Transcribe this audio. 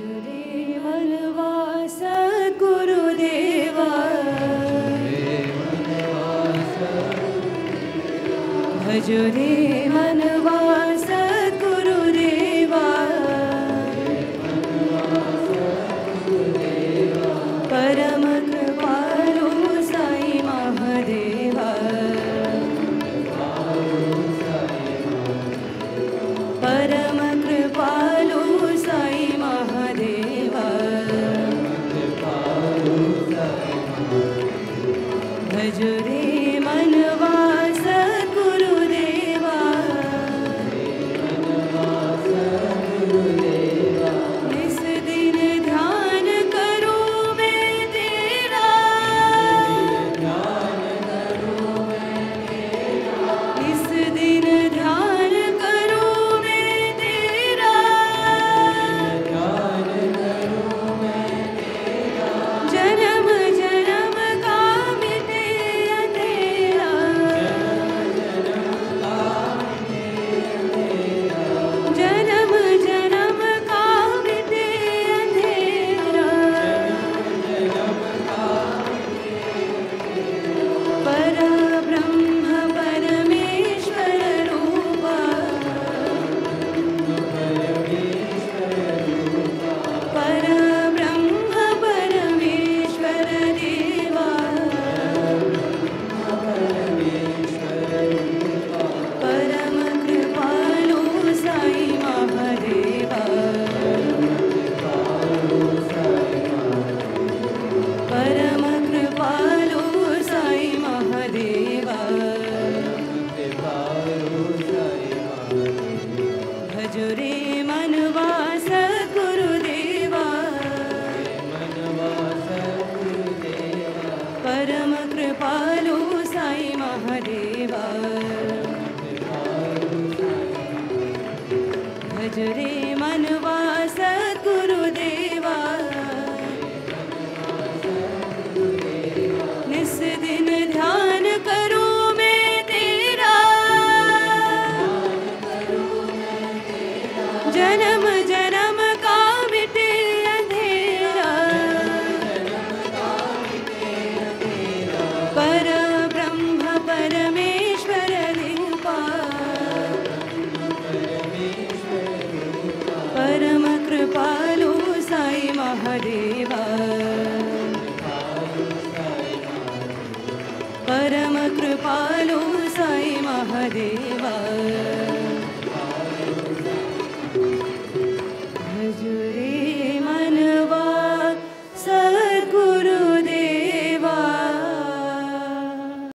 रे मनवा सद्गुरुदेवा भज रे मनवा सद्गुरुदेवा परम कृपालु साई महादेवा परम कृपालु साई महादेवा भज रे मनवा सद्गुरुदेवा निस दिन ध्यान करूं मैं तेरा निस दिन ध्यान करूं मैं तेरा जन्म जन्म का मिटे अंधेरा जन्म जन्म का मिटे अंधेरा परब्रह्म परमेश्वर रूपा परब्रह्म परमेश्वर देवा परम कृपालु साई महादेवा परम कृपालु साई महादेवा भज रे मनवा सद्गुरुदेवा परम कृपालु साई महादेवा भज रे मनवा सद्गुरुदेवा निस दिन ध्यान करूं मैं तेरा जन्म जन्म का मिटे अंधेरा परब्रह्म परमेश्वर रूपा परम कृपालु साई महादेवा परम कृपालु